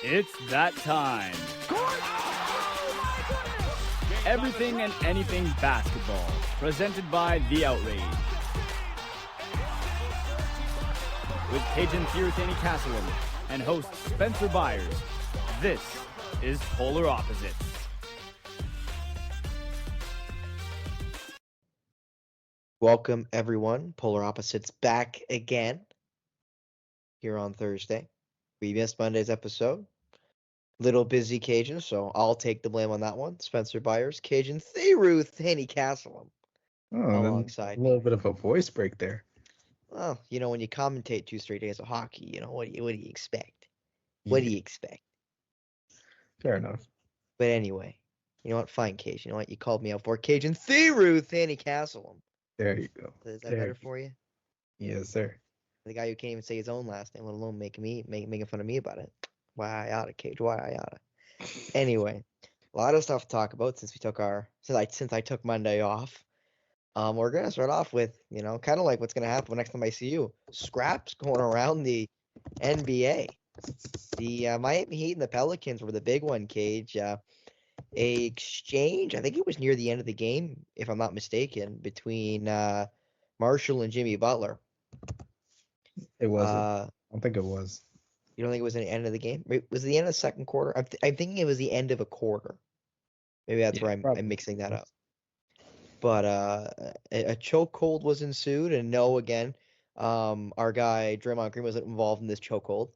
It's that time. Everything and anything basketball, presented by The Outrage. With Kajan Castle and host Spencer Byers, this is Polar Opposites. Welcome, everyone. Polar Opposites back again here on Thursday. We missed Monday's episode. Little busy Cajun, so I'll take the blame on that one. Spencer Byers, Cajun Theruth, Haney Castle alongside a little bit of a voice break there. Well, when you commentate 2 straight days of hockey, what do you expect? What do you expect? Fair enough. But anyway, you know what? Fine, Cajun. You know what? You called me out for Cajun Theruth, Haney Castle. There you go. Is that better for you? Yes, sir. The guy who can't even say his own last name, let alone making fun of me about it. Why I oughta, Cage? Why I oughta? Anyway, a lot of stuff to talk about since I took Monday off. We're gonna start off with kind of like what's gonna happen next time I see you. Scraps going around the NBA. The Miami Heat and the Pelicans were the big one, Cage. A exchange, I think it was near the end of the game, if I'm not mistaken, between Marshall and Jimmy Butler. It wasn't. I don't think it was. You don't think it was the end of the game? Was it the end of the second quarter? I'm thinking it was the end of a quarter. Maybe that's where I'm mixing that up. But a chokehold was ensued, and again, our guy Draymond Green wasn't involved in this chokehold.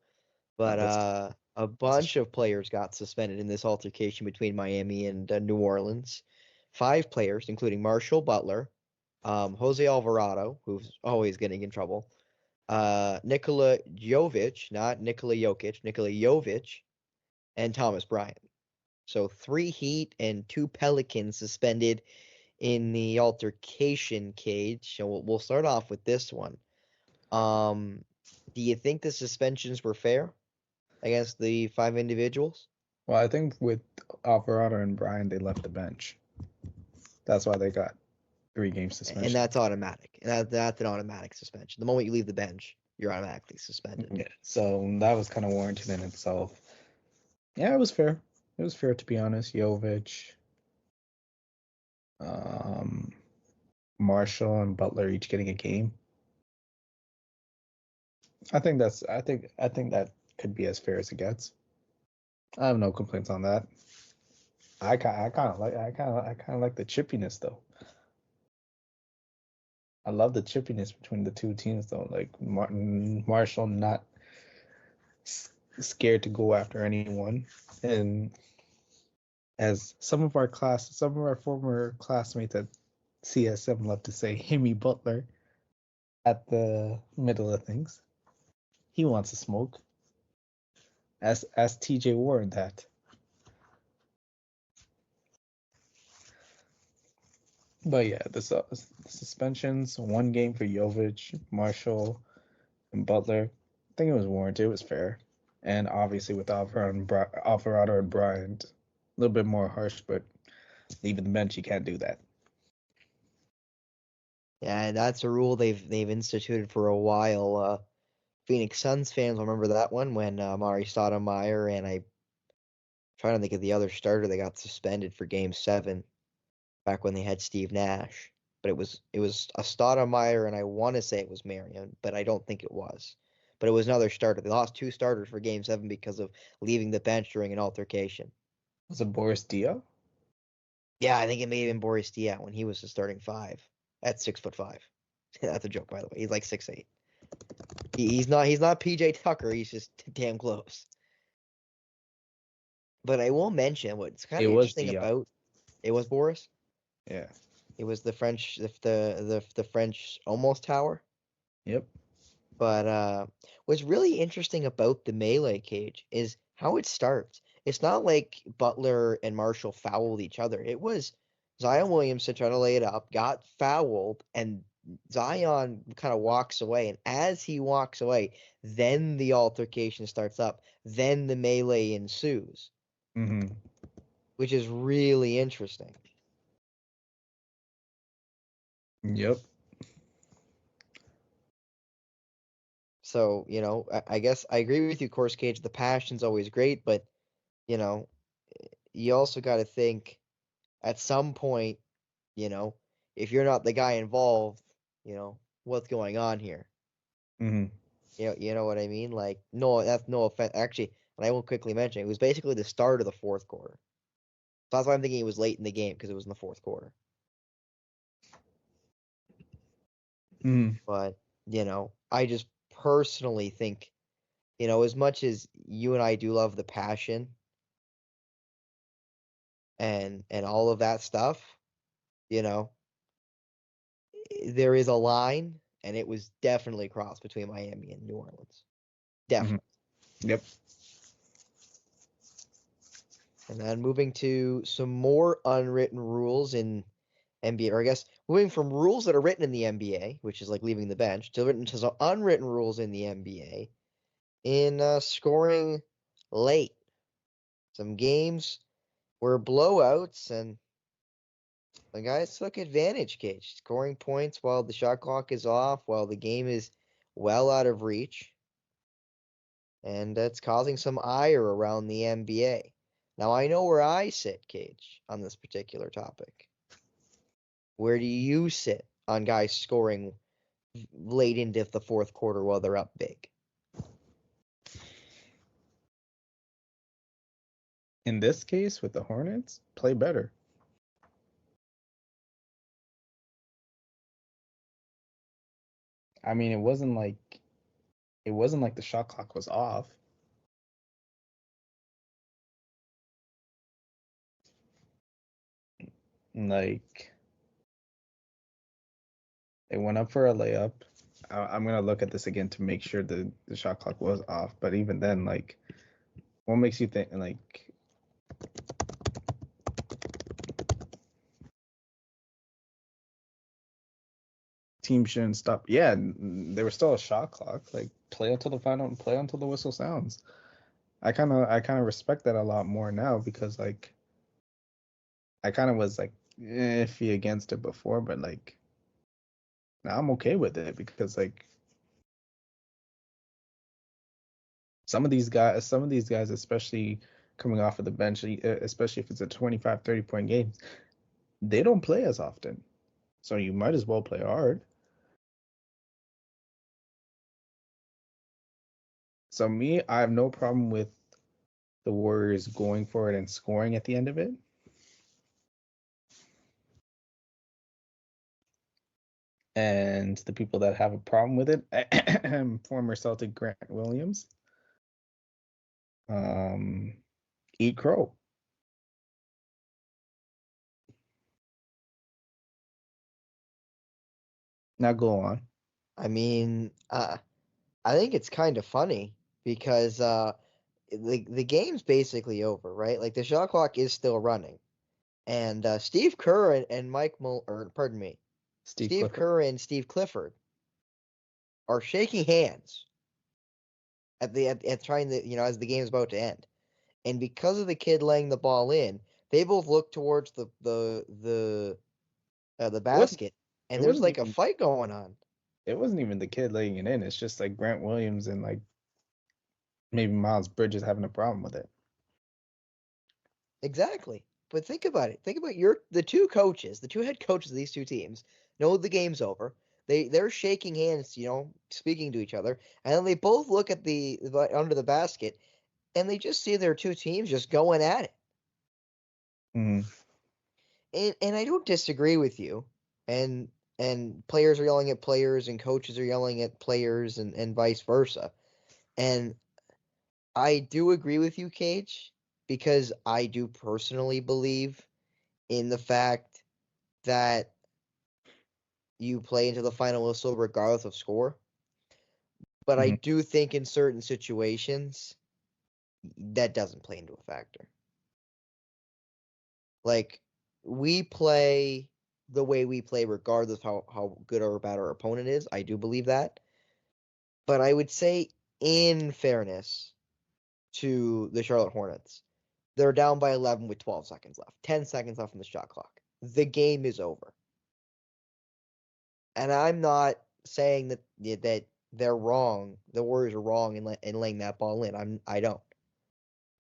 But a bunch of players got suspended in this altercation between Miami and New Orleans. 5 players, including Marshall, Butler, Jose Alvarado, who's always getting in trouble, Nikola Jovic, not Nikola Jokic, Nikola Jovic, and Thomas Bryant. So 3 Heat and 2 Pelicans suspended in the altercation, Cage. So we'll start off with this one. Do you think the suspensions were fair against the 5 individuals? Well, I think with Alvarado and Bryant, they left the bench. That's why they got 3-game suspension. And that's automatic. And that's an automatic suspension. The moment you leave the bench, you're automatically suspended. Yeah, so that was kind of warranted in itself. Yeah, it was fair. It was fair, to be honest. Jovic, Marshall, and Butler each getting a game. I think that could be as fair as it gets. I have no complaints on that. I kind of like the chippiness though. I love the chippiness between the 2 teams though. Like Marshall not scared to go after anyone, and as some of our former classmates at CS7 love to say, Himmy Butler at the middle of things. He wants to smoke. Ask TJ Warren that. But yeah, the suspensions, 1 game for Jovic, Marshall, and Butler. I think it was warranted. It was fair. And obviously with Alvarado and Bryant, a little bit more harsh, but leaving the bench, you can't do that. Yeah, and that's a rule they've instituted for a while. Phoenix Suns fans will remember that one when Mari Stoudemire and I'm trying to think of the other starter, they got suspended for Game 7 back when they had Steve Nash. But it was a Stoudemire, and I want to say it was Marion, but I don't think it was. But it was another starter. They lost 2 starters for Game 7 because of leaving the bench during an altercation. Was it Boris Diaw? Yeah, I think it may have been Boris Diaw when he was the starting 5 at 6'5". That's a joke, by the way. He's like 6'8". He's not PJ Tucker. He's just damn close. But I will mention what's kind of interesting about it was Boris. Yeah. It was the French, the French almost tower. Yep. But what's really interesting about the melee, Cage, is how it starts. It's not like Butler and Marshall fouled each other. It was Zion Williamson trying to lay it up, got fouled, and Zion kind of walks away. And as he walks away, then the altercation starts up. Then the melee ensues, which is really interesting. Yep. So, I guess I agree with you, Course Cage. The passion's always great, but, you also got to think at some point, if you're not the guy involved, what's going on here? Mm-hmm. You know what I mean? Like, no, that's no offense. Actually, and I will quickly mention, it was basically the start of the fourth quarter. So that's why I'm thinking it was late in the game because it was in the fourth quarter. Mm-hmm. But, I just personally think, as much as you and I do love the passion and all of that stuff, there is a line, and it was definitely crossed between Miami and New Orleans. Definitely. Yep. And then moving to some more unwritten rules in NBA, or I guess moving from rules that are written in the NBA, which is like leaving the bench, to some unwritten rules in the NBA in scoring late. Some games were blowouts, and the guys took advantage, Cage, scoring points while the shot clock is off, while the game is well out of reach. And that's causing some ire around the NBA. Now, I know where I sit, Cage, on this particular topic. Where do you sit on guys scoring late into the fourth quarter while they're up big? In this case, with the Hornets, play better. I mean, it wasn't like the shot clock was off. Like, it went up for a layup. I'm gonna look at this again to make sure the shot clock was off. But even then, like, what makes you think like team shouldn't stop? Yeah, there was still a shot clock. Like, play until the whistle sounds. I kind of respect that a lot more now because like I kind of was like iffy against it before, but like now I'm okay with it because like some of these guys, especially coming off of the bench, especially if it's a 25, 30-point game, they don't play as often. So you might as well play hard. So me, I have no problem with the Warriors going for it and scoring at the end of it. And the people that have a problem with it, former Celtic Grant Williams, eat crow. Now go on. I mean, I think it's kind of funny because the game's basically over, right? Like the shot clock is still running, and Steve Kerr and Steve Steve Clifford. Kerr and Steve Clifford are shaking hands at trying to as the game's about to end, and because of the kid laying the ball in, they both look towards the It wasn't. basket, It and there's wasn't like a even. fight going on. It wasn't even the kid laying it in. It's just like Grant Williams and like maybe Miles Bridges having a problem with it. Exactly. But think about it. Think about the two coaches, the two head coaches of these two teams know the game's over. They're shaking hands, speaking to each other, and then they both look at the under the basket, and they just see their two teams just going at it. Mm. And I don't disagree with you. And players are yelling at players, and coaches are yelling at players, and vice versa. And I do agree with you, Cage, because I do personally believe in the fact that you play into the final whistle regardless of score. But I Mm-hmm. do think in certain situations that doesn't play into a factor. Like we play the way we play regardless of how good or bad our opponent is. I do believe that. But I would say in fairness to the Charlotte Hornets, they're down by 11 with 12 seconds left. 10 seconds left on the shot clock. The game is over. And I'm not saying that they're wrong. The Warriors are wrong in laying that ball in. I don't.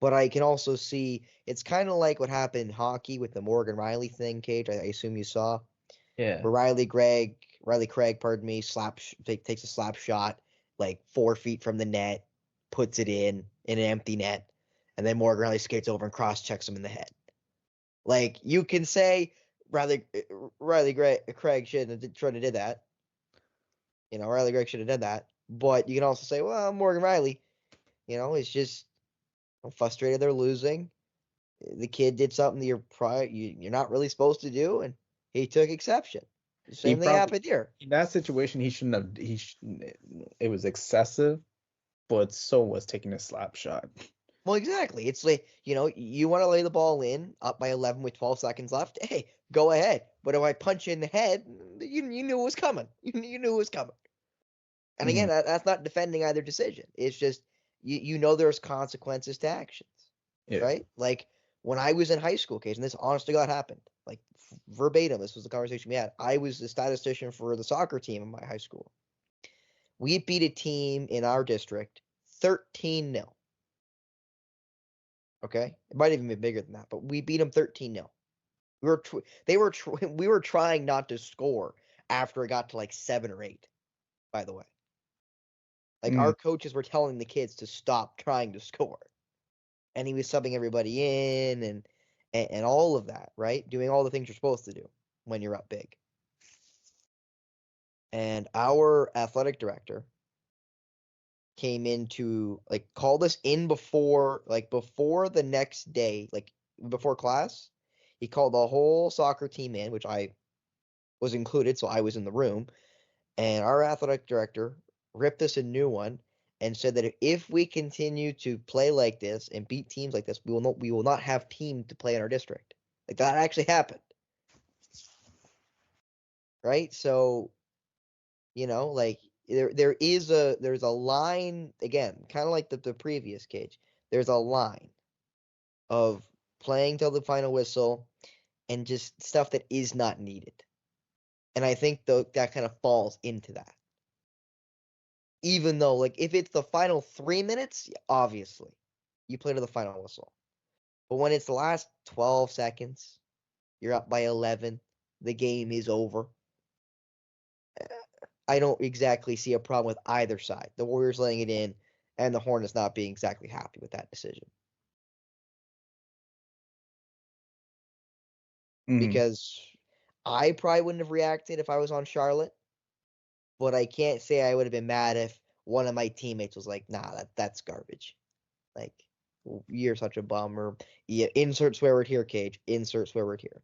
But I can also see it's kind of like what happened in hockey with the Morgan Riley thing, Cage. I assume you saw Yeah. where Riley Craig, pardon me, takes a slap shot like 4 feet from the net, puts it in an empty net, and then Morgan Riley skates over and cross checks him in the head. Like you can say Riley Craig shouldn't have did that. Riley Craig should have done that. But you can also say, well, Morgan Riley, it's just frustrated they're losing. The kid did something that you're not really supposed to do, and he took exception. The same thing happened here. In that situation, he shouldn't have. It was excessive, but so was taking a slap shot. Well, exactly. It's like, you want to lay the ball in up by 11 with 12 seconds left. Hey, go ahead. But if I punch you in the head, you knew it was coming. You knew it was coming. And again, that's not defending either decision. It's just there's consequences to actions, right? Like when I was in high school, Case, and this honest to God happened, like verbatim. This was the conversation we had. I was the statistician for the soccer team in my high school. We beat a team in our district 13-0. Okay, it might even be bigger than that, but we beat them 13-0. We were trying not to score after it got to like 7 or 8. By the way. Like our coaches were telling the kids to stop trying to score, and he was subbing everybody in and all of that, right? Doing all the things you're supposed to do when you're up big. And our athletic director came in to called us in before the next day, before class. He called the whole soccer team in, which I was included, so I was in the room. And our athletic director ripped us a new one and said that if we continue to play like this and beat teams like this, we will not have team to play in our district. Like that actually happened. Right? So, there's a line, again, kind of like the previous Cage. There's a line of playing till the final whistle and just stuff that is not needed. And I think that kind of falls into that. Even though, if it's the final 3 minutes, obviously, you play to the final whistle. But when it's the last 12 seconds, you're up by 11, the game is over. I don't exactly see a problem with either side. The Warriors laying it in, and the Hornets not being exactly happy with that decision. Because I probably wouldn't have reacted if I was on Charlotte, but I can't say I would have been mad if one of my teammates was like, nah, that's garbage. Like, you're such a bummer. Yeah, insert swear word here, Cage. Insert swear word here.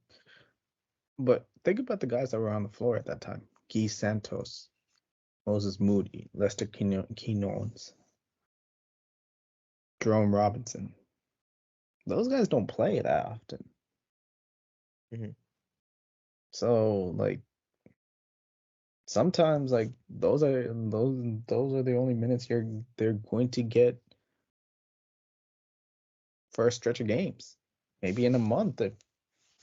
But think about the guys that were on the floor at that time. Guy Santos, Moses Moody, Lester Quinones, Jerome Robinson. Those guys don't play that often. Mm-hmm. So, sometimes, those are the only minutes they're going to get for a stretch of games. Maybe in a month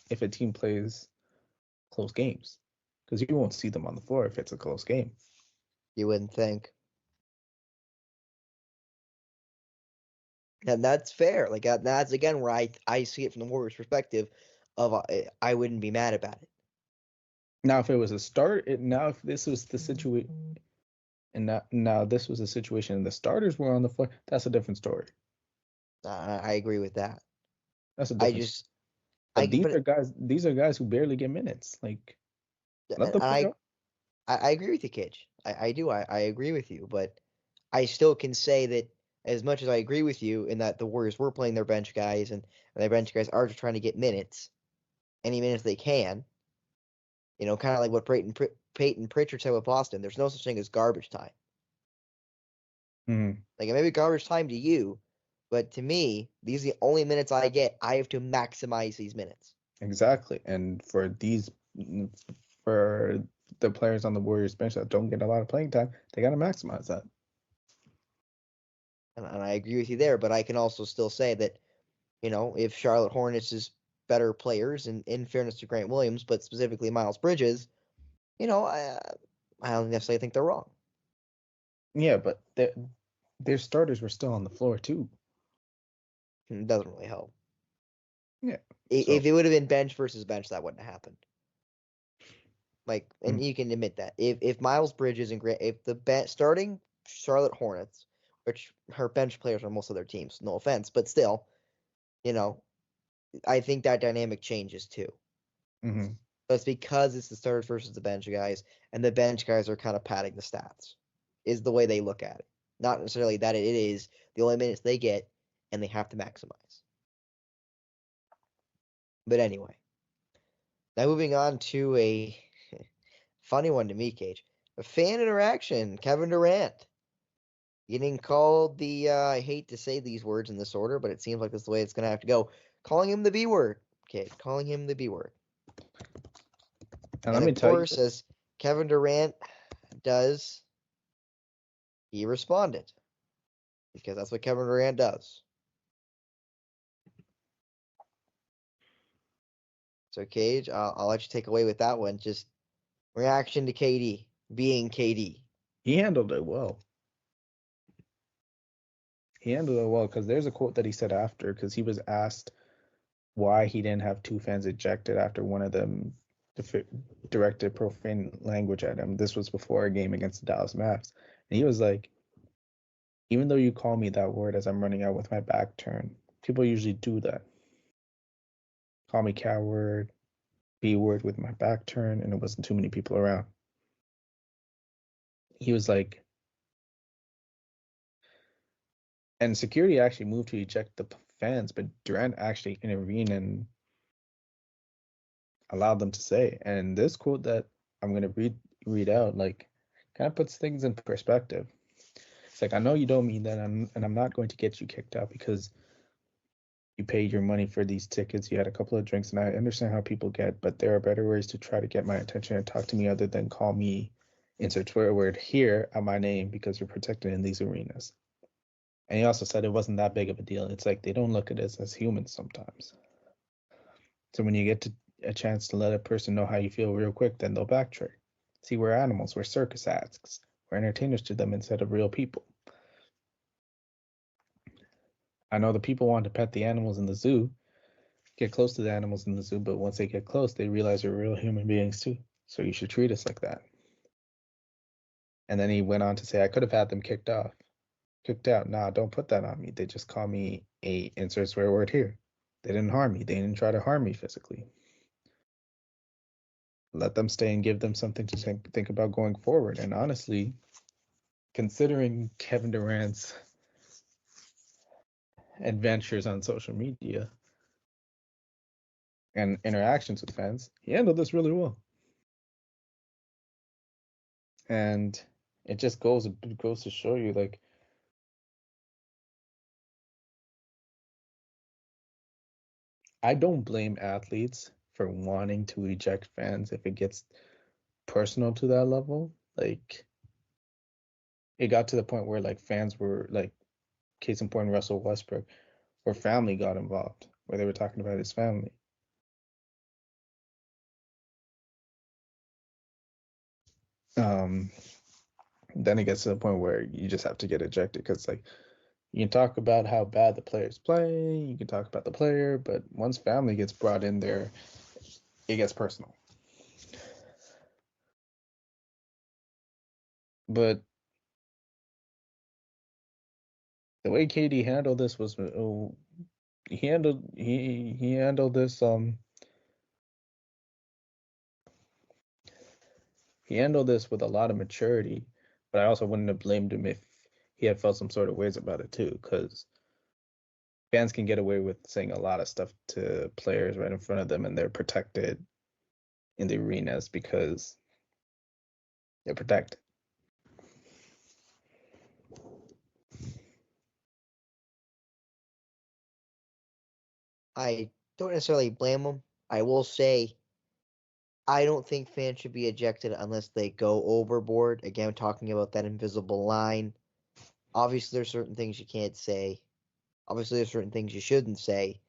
if a team plays close games, because you won't see them on the floor if it's a close game. You wouldn't think. And that's fair. That's again where I see it from the Warriors' perspective of I wouldn't be mad about it. Now, if it was if this was the situation, and now this was a situation and the starters were on the floor, that's a different story. I agree with that. That's a different. These are guys who barely get minutes. Let them play. I agree with you, Kitch. I do. I agree with you, but I still can say that as much as I agree with you in that the Warriors were playing their bench guys and their bench guys are just trying to get minutes, any minutes they can. Kind of like what Peyton Pritchard said with Boston. There's no such thing as garbage time. Mm-hmm. It may be garbage time to you, but to me, these are the only minutes I get. I have to maximize these minutes. Exactly, and for the players on the Warriors bench that don't get a lot of playing time, they got to maximize that. And I agree with you there, but I can also still say that, if Charlotte Hornets is better players, and in fairness to Grant Williams, but specifically Miles Bridges, I don't necessarily think they're wrong. Yeah, but their starters were still on the floor too. It doesn't really help. Yeah. If it would have been bench versus bench, that wouldn't have happened. Like, and you can admit that if Miles Bridges and if the starting Charlotte Hornets, which her bench players are most of their teams, no offense, but still, I think that dynamic changes too. Mm-hmm. But it's because it's the starters versus the bench guys, and the bench guys are kind of padding the stats, is the way they look at it. Not necessarily that it is the only minutes they get, and they have to maximize. But anyway, now moving on to a funny one to me, Cage. A fan interaction. Kevin Durant getting called I hate to say these words in this order, but it seems like that's the way it's going to have to go. Calling him the B word. Okay, calling him the B word. And let me of tell you, course, as Kevin Durant does, he responded. Because that's what Kevin Durant does. So, Cage, I'll let you take away with that one. Just reaction to KD being KD. he handled it well. He handled it well because there's a quote that he said after, because he was asked why he didn't have two fans ejected after one of them directed profane language at him. This was before a game against the Dallas Mavs. And he was like, even though you call me that word as I'm running out with my back turned, people usually do that. Call me coward, B word with my back turned, and it wasn't too many people around. He was like, and security actually moved to eject the fans, but Durant actually intervened and allowed them to say. And this quote that I'm gonna read out, like, kind of puts things in perspective. It's like, I know you don't mean that, and I'm not going to get you kicked out because you paid your money for these tickets. You had a couple of drinks, and I understand how people get, but there are better ways to try to get my attention and talk to me other than call me, insert Twitter word here at my name because you're protected in these arenas. And he also said it wasn't that big of a deal. It's like they don't look at us as humans sometimes. So when you get a chance to let a person know how you feel real quick, then they'll backtrack. See, we're animals, we're circus acts, we're entertainers to them instead of real people. I know the people want to pet the animals in the zoo, get close to the animals in the zoo, but once they get close, they realize we're real human beings too. So you should treat us like that. And then he went on to say, I could have had them kicked out. Nah, don't put that on me. They just call me a insert swear word here. They didn't harm me. They didn't try to harm me physically. Let them stay and give them something to think about going forward. And honestly, considering Kevin Durant's adventures on social media and interactions with fans, he handled this really well. And it just goes to show you, like, I don't blame athletes for wanting to eject fans if it gets personal to that level. Like, it got to the point where, like, fans were like, case in point, Russell Westbrook, where family got involved, where they were talking about his family. Then it gets to the point where you just have to get ejected because, like, you can talk about how bad the player's playing, you can talk about the player, but once family gets brought in there, it gets personal. But the way KD handled this was, he handled this he handled this with a lot of maturity, but I also wouldn't have blamed him if he had felt some sort of ways about it too, because fans can get away with saying a lot of stuff to players right in front of them, and they're protected in the arenas because they're protected. I don't necessarily blame him. I will say I don't think fans should be ejected unless they go overboard. Again, talking about that invisible line. Obviously, there's certain things you can't say. Obviously, there's certain things you shouldn't say.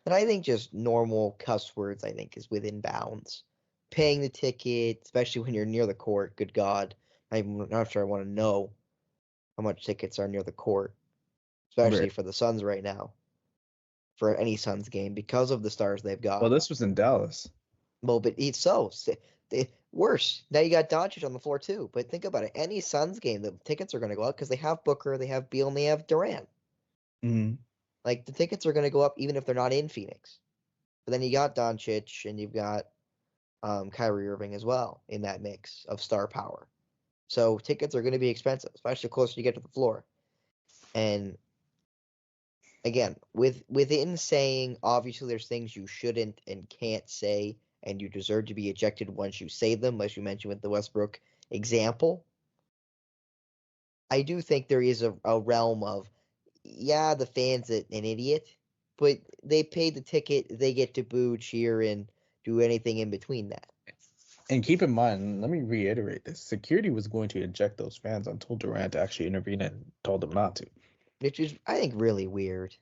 But I think just normal cuss words, I think, is within bounds. Paying the ticket, especially when you're near the court, good God. I'm not sure I want to know. how much tickets are near the court, especially Right. for the Suns right now, for any Suns game because of the stars they've got. Well, this was in Dallas. Well, but it's so worse. Now you got Doncic on the floor too. But think about it. Any Suns game, the tickets are going to go up because they have Booker, they have Beal, and they have Durant. Mm-hmm. Like the tickets are going to go up even if they're not in Phoenix. But then you got Doncic and you've got Kyrie Irving as well in that mix of star power. So tickets are going to be expensive, especially the closer you get to the floor. And again, within saying, obviously there's things you shouldn't and can't say, and you deserve to be ejected once you say them, as you mentioned with the Westbrook example. I do think there is a realm of, yeah, the fan's an idiot, but they paid the ticket, they get to boo, cheer, and do anything in between that. And keep in mind, let me reiterate this: security was going to eject those fans until Durant actually intervened and told them not to. Which is, I think, really weird.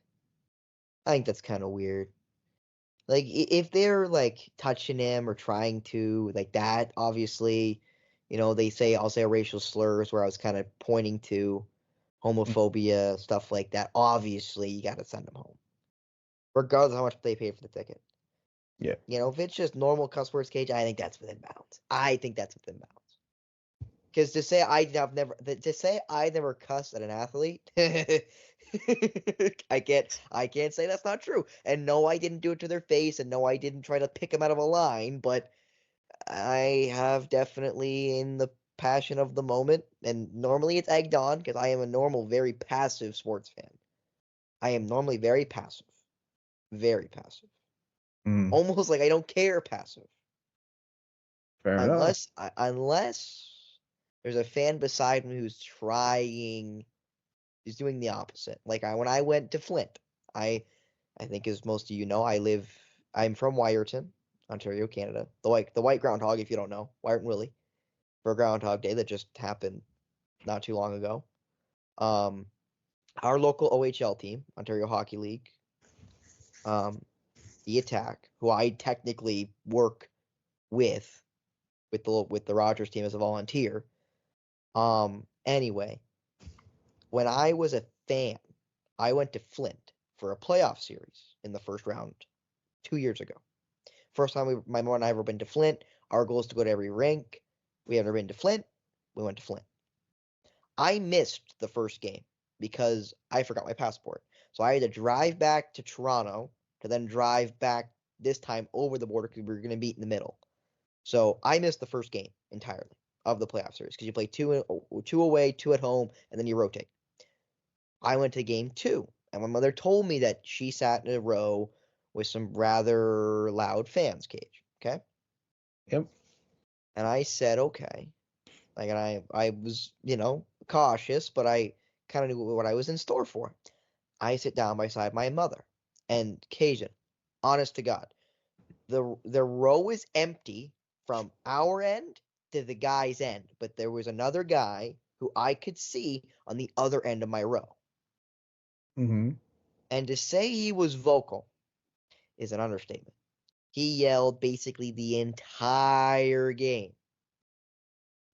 I think that's kind of weird. Like, if they're, like, touching him or trying to, like, that, obviously, they say, I'll say racial slurs where I was kind of pointing to homophobia, stuff like that. Obviously, you got to send them home, regardless of how much they pay for the ticket. Yeah. If it's just normal cuss words, Cage, I think that's within bounds. I think that's within bounds. Because to say I never cussed at an athlete, I can't say that's not true. And no, I didn't do it to their face, and no, I didn't try to pick them out of a line, but I have definitely in the passion of the moment, and normally it's egged on because I am a normal, very passive sports fan. I am normally very passive. Very passive. Mm, Almost like I don't care passive. fair enough. Unless there's a fan beside me who's doing the opposite. Like when I went to Flint, I think as most of you know, I'm from Wyerton, Ontario, Canada. The white groundhog, if you don't know, Wyerton Willie, for Groundhog Day that just happened not too long ago. Our local OHL team, Ontario Hockey League, the Attack, who I technically work with the Rogers team as a volunteer. Anyway, when I was a fan, I went to Flint for a playoff series in the first round 2 years ago. First time my mom and I ever been to Flint. Our goal is to go to every rink. We have never been to Flint. We went to Flint. I missed the first game because I forgot my passport. So I had to drive back to Toronto to then drive back this time over the border because we were going to meet in the middle. So I missed the first game entirely of the playoff series because you play two away, 2 at home, and then you rotate. I went to game 2, and my mother told me that she sat in a row with some rather loud fans, Cage. Okay? Yep. And I said, okay. Like, and I was, cautious, but I kind of knew what I was in store for. I sit down beside my mother, and Kajan, honest to God, the row is empty from our end to the guy's end, but there was another guy who I could see on the other end of my row. Mm-hmm. And to say he was vocal is an understatement. He yelled basically the entire game.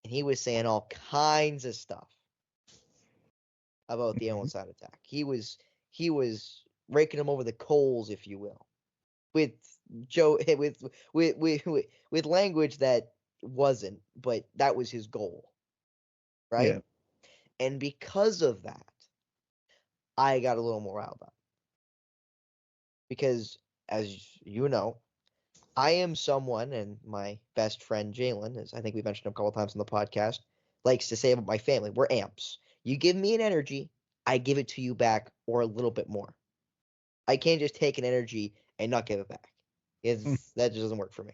And he was saying all kinds of stuff about the Owen-Side attack. He was raking him over the coals, if you will, with with language that wasn't, but that was his goal, right? Yeah. And because of that, I got a little more riled up because, as you know, I am someone, and my best friend Jalen, as I think we mentioned him a couple times on the podcast, likes to say about my family, we're amps. You give me an energy, I give it to you back or a little bit more. I can't just take an energy and not give it back. That just doesn't work for me.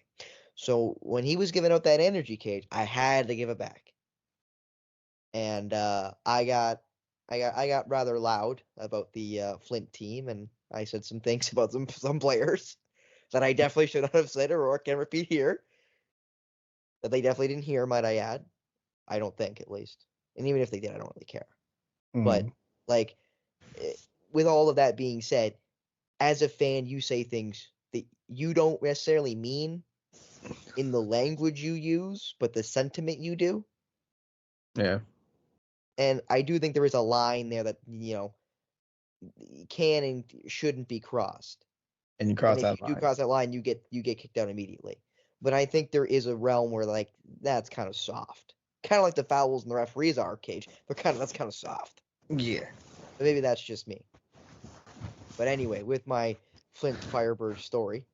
So when he was giving out that energy, Cage, I had to give it back. And I got rather loud about the Flint team, and I said some things about some players that I definitely should not have said or can repeat here. That they definitely didn't hear, might I add. I don't think, at least. And even if they did, I don't really care. Mm-hmm. But, like, with all of that being said, as a fan, you say things that you don't necessarily mean in the language you use, but the sentiment you do. Yeah. And I do think there is a line there that, can and shouldn't be crossed. And you And cross if that you do line. cross that line, you get kicked out immediately. But I think there is a realm where like that's kind of soft. Kind of like the fouls and the referees are, Cage. That's kind of soft. Yeah. But maybe that's just me. But anyway, with my Flint Firebird story,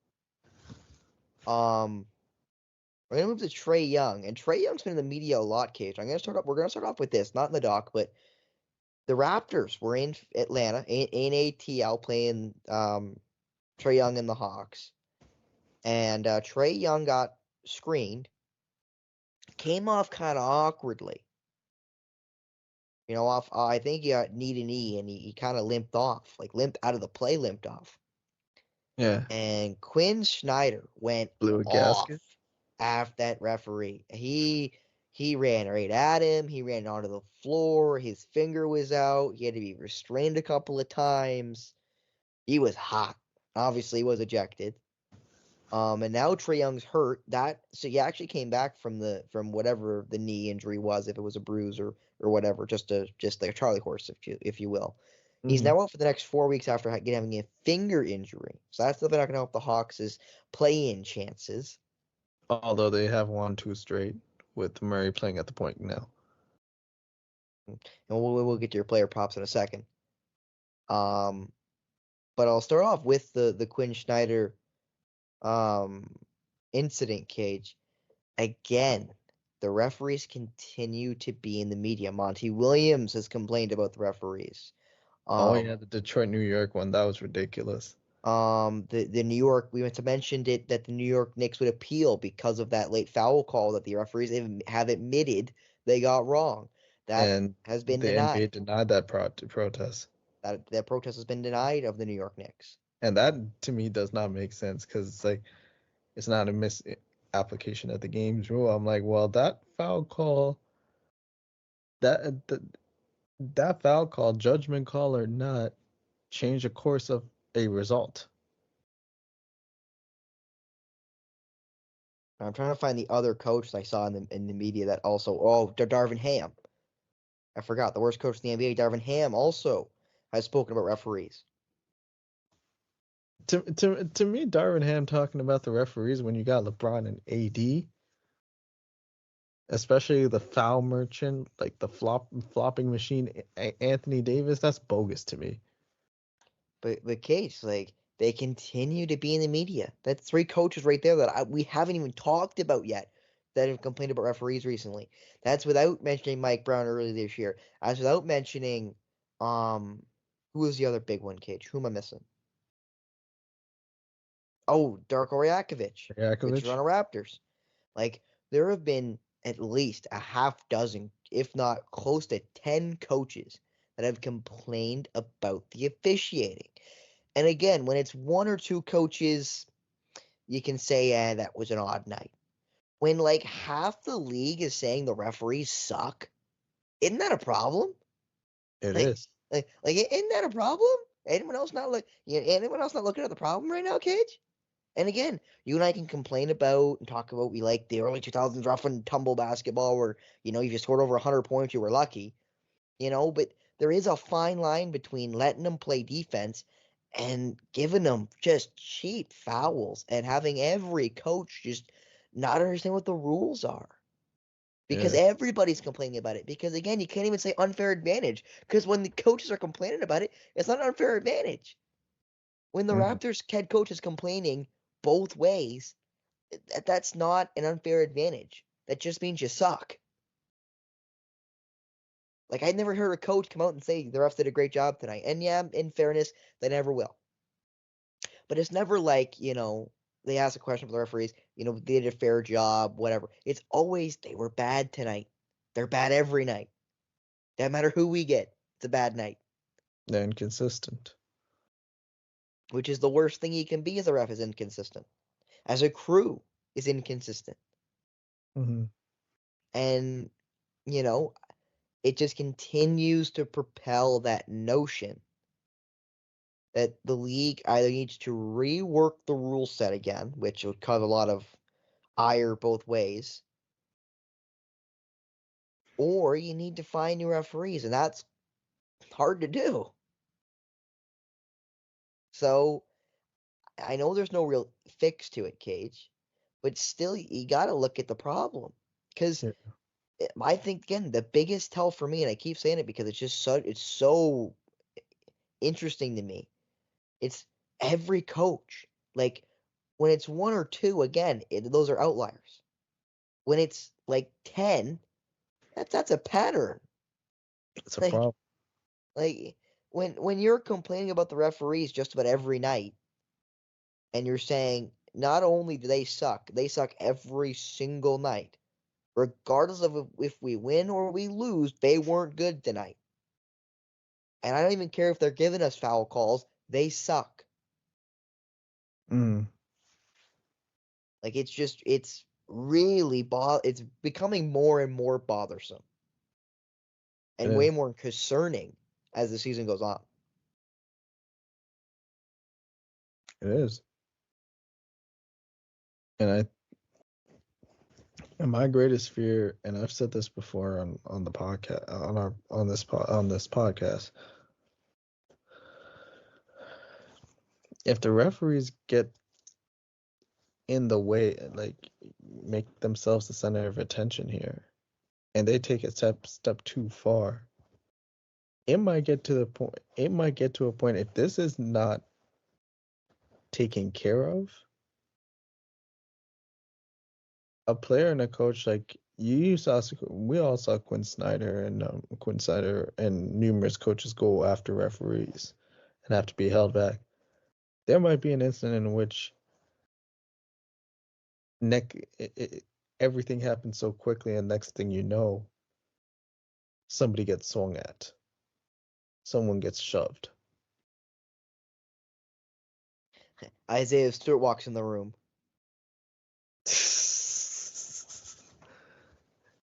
we're gonna move to Trae Young, and Trae Young's been in the media a lot, Cage. We're gonna start off with this, not in the doc, but the Raptors were in Atlanta, in ATL, playing Trae Young and the Hawks, and Trae Young got screened, came off kind of awkwardly. I think he got knee to knee, and he kind of limped off, like limped out of the play, limped off. Yeah. And Quinn Snyder went Blew a off gasket. after that referee. He ran right at him. He ran onto the floor. His finger was out. He had to be restrained a couple of times. He was hot. Obviously, he was ejected. And now Trae Young's hurt. So he actually came back from whatever the knee injury was, if it was a bruise or whatever, just like a Charlie horse, if you will. He's now out for the next 4 weeks after having a finger injury. So that's definitely not going to help the Hawks' play-in chances. Although they have 1-2 straight with Murray playing at the point now. And we'll get to your player props in a second. But I'll start off with the Quinn Snyder incident, Cage. Again, the referees continue to be in the media. Monty Williams has complained about the referees. The Detroit New York one, that was ridiculous. The New York, we went to mention it that the New York Knicks would appeal because of that late foul call that the referees have admitted they got wrong. That has been the denied. NBA denied that protest. That protest has been denied of the New York Knicks. And that to me does not make sense because it's like it's not a misapplication of the game's rule. I'm like, well, that foul call, that foul call, judgment call or not, change the course of a result. I'm trying to find the other coach I saw in the media that also. Oh, Darvin Ham. I forgot the worst coach in the NBA. Darvin Ham also has spoken about referees. To me, Darvin Ham talking about the referees when you got LeBron and AD, especially the foul merchant, like the flopping machine, Anthony Davis, that's bogus to me. But Case, like they continue to be in the media. That's 3 coaches right there that we haven't even talked about yet that have complained about referees recently. That's without mentioning Mike Brown earlier this year. That's without mentioning who was the other big one, Cage? Who am I missing? Oh, Darko Rajakovic. With Toronto Raptors. Like there have been at least a half dozen, if not close to 10 coaches that have complained about the officiating. And again, when it's 1 or 2 coaches, you can say, that was an odd night. When like half the league is saying the referees suck, isn't that a problem? It is. Isn't that a problem? Anyone else not looking at the problem right now, Cage? And again, you and I can complain about and talk about we like the early 2000s rough and tumble basketball where, if you scored over 100 points, you were lucky. But there is a fine line between letting them play defense and giving them just cheap fouls and having every coach just not understand what the rules are. Because everybody's complaining about it. Because again, you can't even say unfair advantage. Because when the coaches are complaining about it, it's not an unfair advantage. When the Raptors head coach is complaining both ways, that's not an unfair advantage. That just means you suck. Like, I never heard a coach come out and say the refs did a great job tonight. And yeah, in fairness, they never will. But it's never like, they ask a question for the referees, they did a fair job, whatever. It's always, they were bad tonight. They're bad every night. Doesn't matter who we get, it's a bad night. They're inconsistent. Which is the worst thing you can be as a ref, is inconsistent. As a crew, is inconsistent. Mm-hmm. And, it just continues to propel that notion that the league either needs to rework the rule set again, which would cause a lot of ire both ways, or you need to find new referees, and that's hard to do. So I know there's no real fix to it, Cage, but still you got to look at the problem. Because I think, again, the biggest tell for me, and I keep saying it because it's so interesting to me. It's every coach. Like when it's 1 or 2, again, those are outliers. When it's like 10, that's a pattern. It's a Like problem. like when you're complaining about the referees just about every night, and you're saying not only do they suck every single night, regardless of if we win or we lose, they weren't good tonight. And I don't even care if they're giving us foul calls, they suck. Mm. Like it's really it's becoming more and more bothersome and way more concerning as the season goes on. It is. And my greatest fear, and I've said this before on the podcast, on this podcast, if the referees get in the way, like make themselves the center of attention here, and they take a step too far, it might get to a point if this is not taken care of, a player and a coach, like we all saw Quinn Snyder and numerous coaches go after referees and have to be held back. There might be an incident in which everything happens so quickly, and next thing you know, somebody gets swung at, someone gets shoved. Isaiah Stewart walks in the room.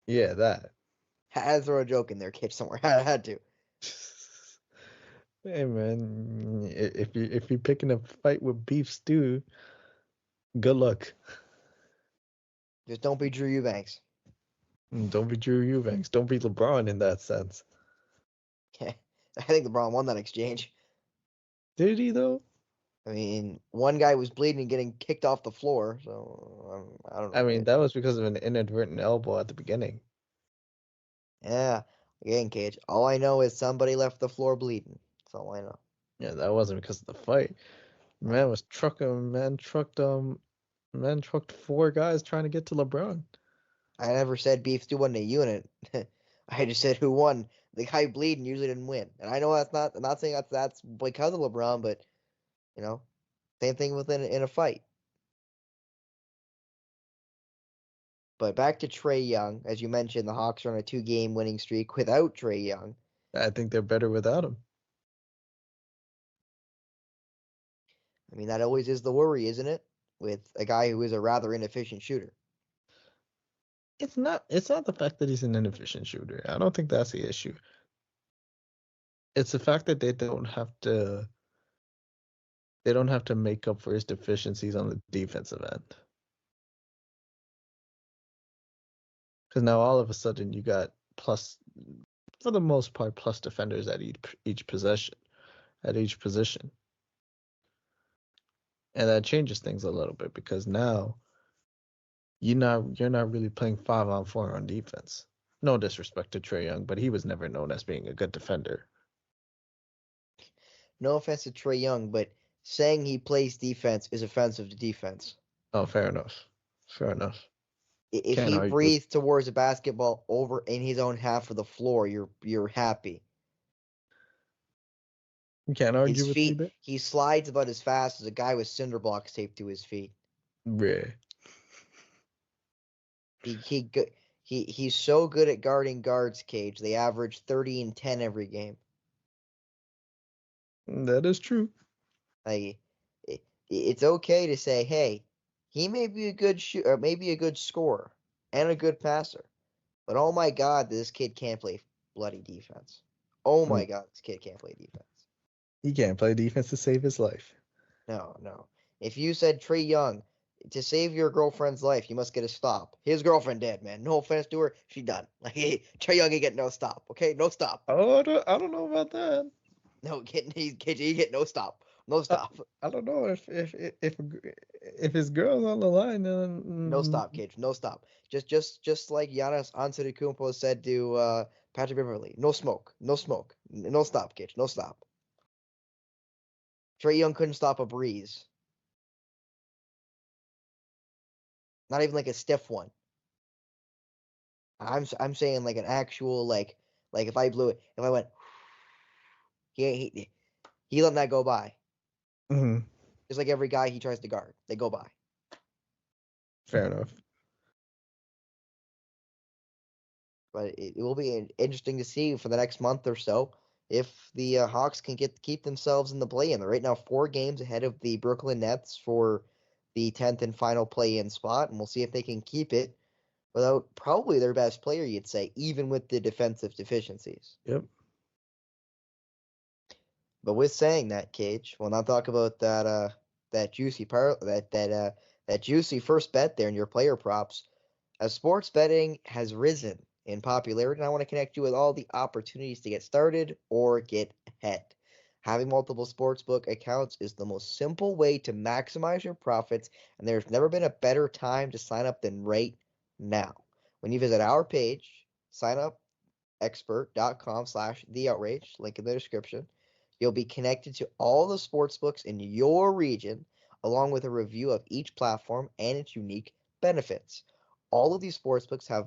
Yeah, that. I had to throw a joke in there, kid, somewhere. I had to. Hey man, if you're picking a fight with beef stew, good luck. Just don't be Drew Eubanks. Don't be Drew Eubanks. Don't be LeBron in that sense. Okay. I think LeBron won that exchange. Did he though? I mean, one guy was bleeding and getting kicked off the floor, so I don't know. I mean, that was because of an inadvertent elbow at the beginning. Yeah. Again, Cage, all I know is somebody left the floor bleeding. That's all I know. Yeah, that wasn't because of the fight. Man was trucking. Man trucked 4 guys trying to get to LeBron. I never said Beef Stew wasn't a unit. I just said who won. The guy bleeding usually didn't win. And I know I'm not saying that's because of LeBron, but same thing in a fight. But back to Trae Young, as you mentioned, the Hawks are on a 2-game winning streak without Trae Young. I think they're better without him. I mean, that always is the worry, isn't it? With a guy who is a rather inefficient shooter. It's not the fact that he's an inefficient shooter. I don't think that's the issue. It's the fact that they don't have to make up for his deficiencies on the defensive end. Because now all of a sudden you got for the most part, plus defenders at each position. And that changes things a little bit because now you're not really playing 5-on-4 on defense. No disrespect to Trae Young, but he was never known as being a good defender. No offense to Trae Young, but saying he plays defense is offensive to defense. Oh, fair enough. If Can't he argue breathes towards a basketball over in his own half of the floor, you're happy. Can't His argue with you feet, there. he slides about as fast as a guy with cinder blocks taped to his feet. Yeah. He's so good at guarding guards, Cage. They average 30 and 10 every game. That is true. Like, it's okay to say, hey, he may be a good shooter, maybe a good scorer and a good passer, but oh my God, this kid can't play bloody defense. Oh my God, this kid can't play defense. He can't play defense to save his life. No. If you said Trae Young, to save your girlfriend's life, you must get a stop. His girlfriend dead, man. No offense to her, she done. Like, hey, Trae Young ain't get no stop, okay? No stop. Oh, I don't know about that. No, you get no stop. No stop. I don't know if his girl's on the line, then No stop, Cage. No stop. Just like Giannis Antetokounmpo said to Patrick Beverly. No smoke. No smoke. No stop, Cage. No stop. Trae Young couldn't stop a breeze. Not even like a stiff one. I'm saying like an actual like if I blew it, if I went, he let that go by. Mhm. Just like every guy he tries to guard, they go by. Fair enough. But it will be interesting to see for the next month or so if the Hawks can keep themselves in the play-in. They're right now 4 games ahead of the Brooklyn Nets for the 10th and final play-in spot, and we'll see if they can keep it without probably their best player, you'd say, even with the defensive deficiencies. Yep. But with saying that, Cage, we'll not talk about that juicy that juicy first bet there in your player props. As sports betting has risen in popularity, and I want to connect you with all the opportunities to get started or get ahead. Having multiple sportsbook accounts is the most simple way to maximize your profits, and there's never been a better time to sign up than right now. When you visit our page, signupexpert.com/theoutrage, link in the description, you'll be connected to all the sportsbooks in your region, along with a review of each platform and its unique benefits. All of these sportsbooks have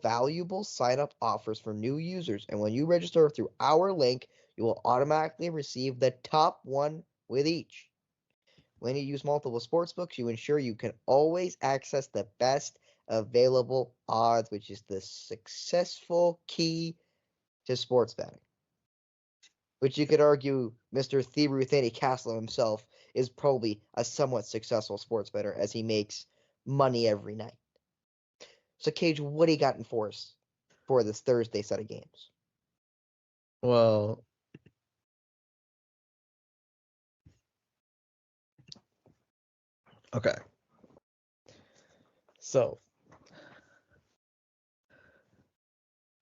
valuable sign-up offers for new users, and when you register through our link, you will automatically receive the top one with each. When you use multiple sportsbooks, you ensure you can always access the best available odds, which is the successful key to sports betting. Which you could argue Mr. Thibaut Castle himself is probably a somewhat successful sports bettor as he makes money every night. So, Cage, what do you got in force for this Thursday set of games? Well, okay. So,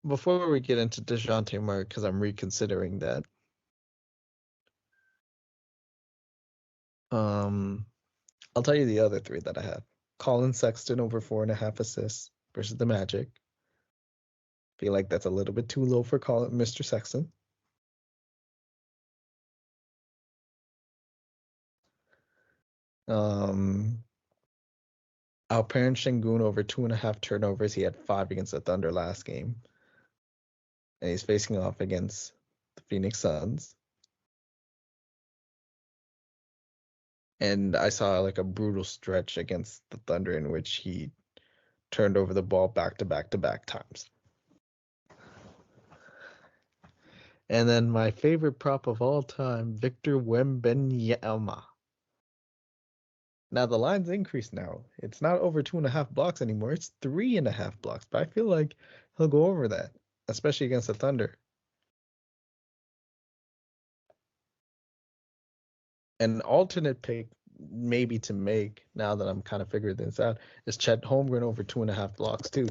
before we get into DeJounte Murray, because I'm reconsidering that, I'll tell you the other 3 that I have. Colin Sexton over 4.5 assists versus the Magic. Feel like that's a little bit too low for Mr. Sexton. Alperen Şengün over 2.5 turnovers. He had 5 against the Thunder last game. And he's facing off against the Phoenix Suns. And I saw like a brutal stretch against the Thunder in which he turned over the ball back to back times. And then my favorite prop of all time, Victor Wembanyama. Now the line's increased now. It's not over 2.5 blocks anymore. It's 3.5 blocks. But I feel like he'll go over that, especially against the Thunder. An alternate pick, maybe to make, now that I'm kind of figuring this out, is Chet Holmgren over 2.5 blocks too.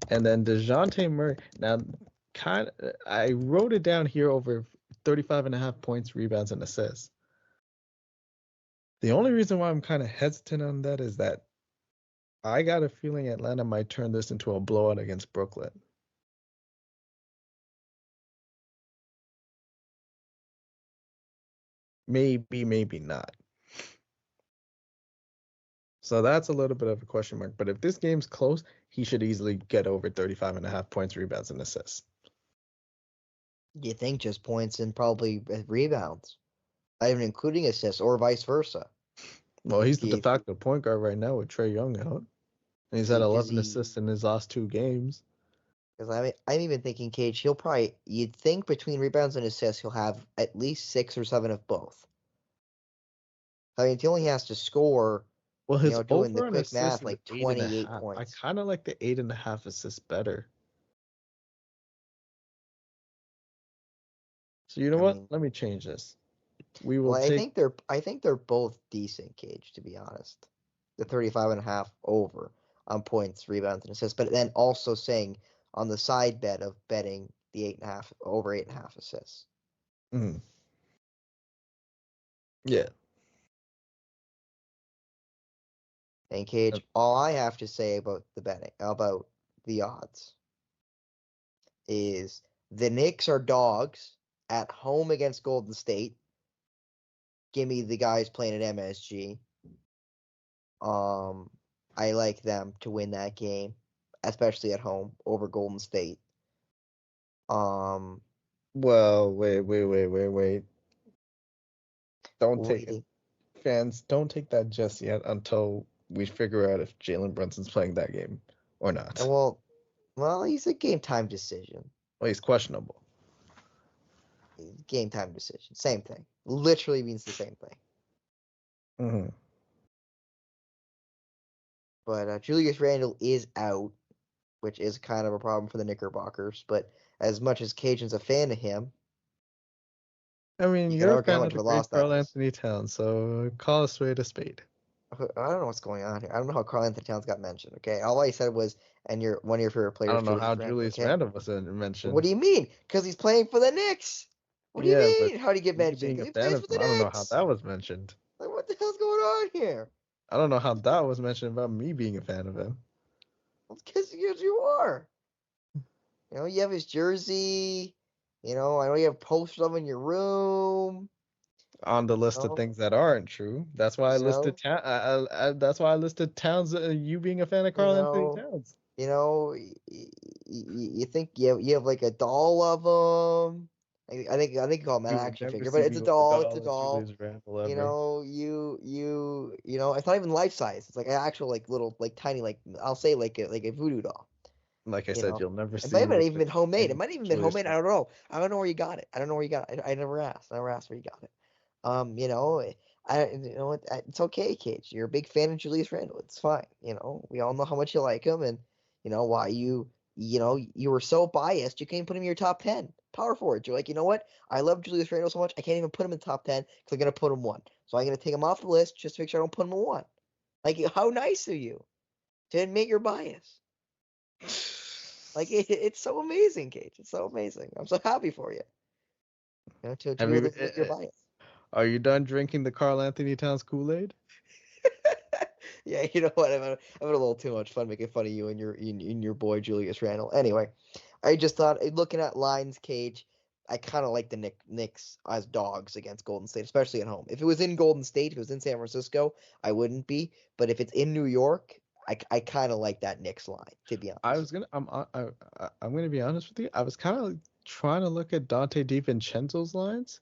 And then DeJounte Murray. Now, I wrote it down here over 35.5 points, rebounds, and assists. The only reason why I'm kind of hesitant on that is that I got a feeling Atlanta might turn this into a blowout against Brooklyn. Maybe, maybe not. So that's a little bit of a question mark. But if this game's close, he should easily get over 35.5 points, rebounds, and assists. You think just points and probably rebounds, not even including assists or vice versa. Well, he's the de facto point guard right now with Trae Young out. And he's had 11 assists in his last 2 games. Because I'm even thinking, Cage, you'd think between rebounds and assists, he'll have at least 6 or 7 of both. I mean, he only has to score, well, his doing the over quick math, like 28 points. I kind of like the 8.5 assists better. So you know what? Let me change this. We will Well, take. I think they're both decent, Cage, to be honest. The 35.5 over on points, rebounds, and assists, but then also saying on the side bet of betting the 8.5 over 8.5 assists. Mm. Yeah. And Cage, all I have to say about the odds is the Knicks are dogs at home against Golden State. Give me the guys playing at MSG. I like them to win that game, especially at home over Golden State. Um, Well, wait. Don't take it. waiting. Fans, don't take that just yet until we figure out if Jalen Brunson's playing that game or not. Well, he's a game time decision. Well, he's questionable. Game time decision. Same thing. Literally means the same thing. Mm-hmm. But Julius Randle is out, which is kind of a problem for the Knickerbockers. But as much as Cajun's a fan of him, I mean, you can you're a argue how fan much of of the a great loss that Karl is. Anthony Towns, so call a spade a spade. I don't know what's going on here. I don't know how Karl Anthony Towns got mentioned. Okay, all I said was, and one of your favorite I players, don't know how Julius Randle. Julius Okay, Randle was what mentioned. do you mean? Because he's playing for the Knicks. What do you Yeah, but mean? How did he get me mentioned? being Because a he fan plays of for him, the I don't know how Knicks. that was mentioned. Like, what the hell's going on here? I don't know how that was mentioned about me being a fan of him. Well, because you are. You have his jersey. I know you have posters of him in your room. On the You list of know, things that aren't true. That's why I you know, listed that's why I listed Towns. You being a fan of you Karl Anthony know, Towns. you think you have like a doll of him. I think you call him an You would action never figure, see but it's me a with the doll. It's a doll of doll. Julius Randle ever. It's not even life size. It's like an actual like little like tiny like I'll say like a voodoo doll. Like I You said, know, you'll never it see might me have with even the been homemade. It tiny might have even been Julius homemade. I don't know. I don't know where you got it. I don't know where you got it. I never asked. I never asked where you got it. Um, you know, it's okay, Cage. You're a big fan of Julius Randle. It's fine. We all know how much you like him, and why you were so biased. You can't even put him in your top 10 power forwards. You're like, you know what? I love Julius Randle so much. I can't even put him in the top 10 because I'm gonna put him one. So I'm gonna take him off the list just to make sure I don't put him in one. Like, how nice of you to admit your bias. Like it's so amazing, Cage. It's so amazing. I'm so happy for you. To Have be able you? to admit your bias. Are you done drinking the Karl Anthony Towns Kool-Aid? Yeah, you know what? I'm having a little too much fun making fun of you and your boy Julius Randle. Anyway, I just thought looking at lines, Cage, I kind of like the Knicks as dogs against Golden State, especially at home. If it was in Golden State, if it was in San Francisco, I wouldn't be. But if it's in New York, I kind of like that Knicks line, to be I honest. was gonna. I'm gonna be honest with you. I was kind of trying to look at Dante DiVincenzo's lines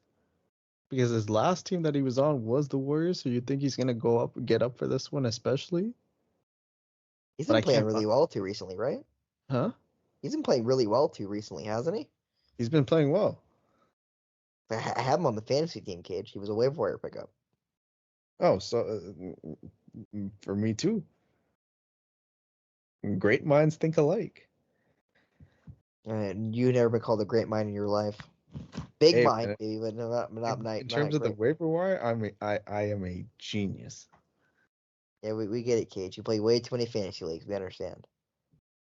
because his last team that he was on was the Warriors. So you think he's gonna get up for this one, especially? He's But been I playing can't. really well too recently, right? Huh? He's been playing really well too recently, hasn't he? He's been playing well. I have him on the fantasy team, Cage. He was a waiver wire pickup. Oh, so for me too. Great minds think alike. And you never been called a great mind in your life. Big Hey, mind, man, maybe, but in not terms of the great. waiver wire, I am a genius. Yeah, we get it, Cage. You play way too many fantasy leagues. We understand.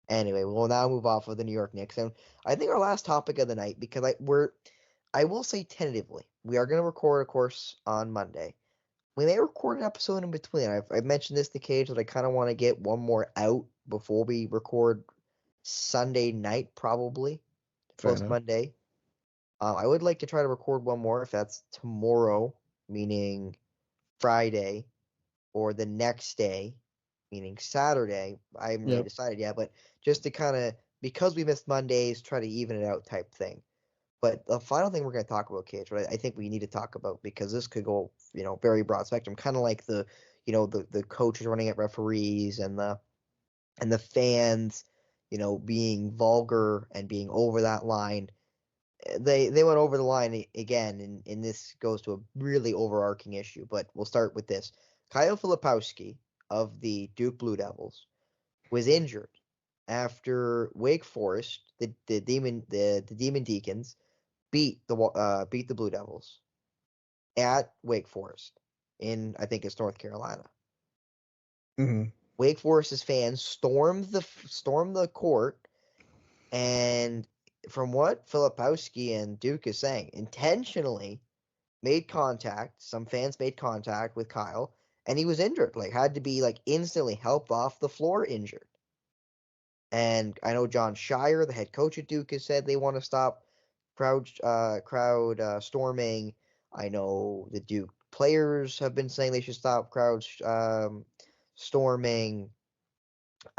Anyway, we'll now move off of the New York Knicks, and I think our last topic of the night, because I will say tentatively, we are going to record, of course, on Monday. We may record an episode in between. I've mentioned this to Cage that I kind of want to get one more out before we record Sunday night, probably to Fair post enough. Monday. I would like to try to record one more if that's tomorrow, meaning Friday, or the next day, meaning Saturday. I haven't really Yep. decided yet, but just to kind of, because we missed Mondays, try to even it out type thing. But the final thing we're going to talk about, Cage, what I think we need to talk about, because this could go, very broad spectrum, kind of like the coaches running at referees and the fans, being vulgar and being over that line. They went over the line again, and this goes to a really overarching issue. But we'll start with this: Kyle Filipowski of the Duke Blue Devils was injured after Wake Forest, the Demon Deacons, beat the Blue Devils. at Wake Forest I think it's North Carolina. Mm-hmm. Wake Forest's fans stormed the court, and from what Filipowski and Duke is saying, intentionally made contact. Some fans made contact with Kyle, and he was injured. Like had to be like instantly helped off the floor injured. And I know John Shire, the head coach at Duke, has said they want to stop crowd storming. I know the Duke players have been saying they should stop crowd storming.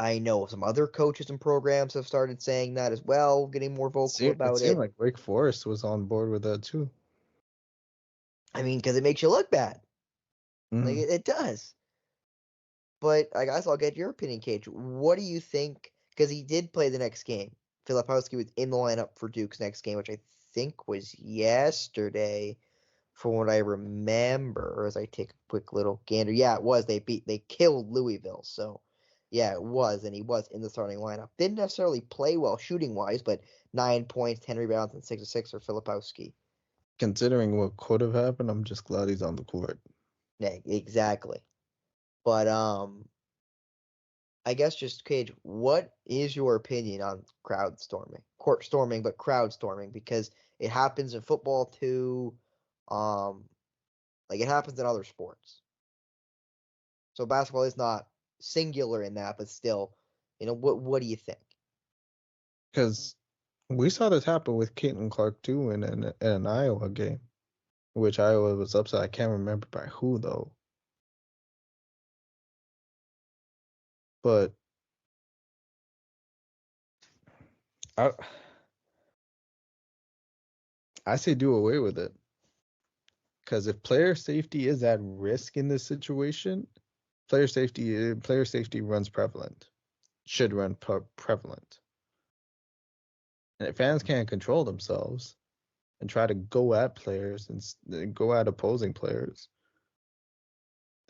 I know some other coaches and programs have started saying that as well, getting more vocal It about seemed it. like Wake Forest was on board with that too. I mean, because it makes you look bad. Like Mm-hmm. it does. But I guess I'll get your opinion, Cage. What do you think? Because he did play the next game. Filipowski was in the lineup for Duke's next game, which I think was yesterday, from what I remember. As I take a quick little gander, yeah, it was. They killed Louisville, so yeah, it was, and he was in the starting lineup. Didn't necessarily play well shooting wise, but 9 points, 10 rebounds, and 6 assists for Filipowski. Considering what could have happened, I'm just glad he's on the court. Yeah, exactly. But I guess just Cage, what is your opinion on crowd storming? Court storming, but crowd storming, because it happens in football too. Um, like it happens in other sports. So basketball is not singular in that, but still, what do you think? Because we saw this happen with Caitlin Clark too in an Iowa game, which Iowa was upset. I can't remember by who though. But I I say do away with it. Because if player safety is at risk in this situation, player safety runs prevalent, should run prevalent. And if fans can't control themselves and try to go at players and go at opposing players,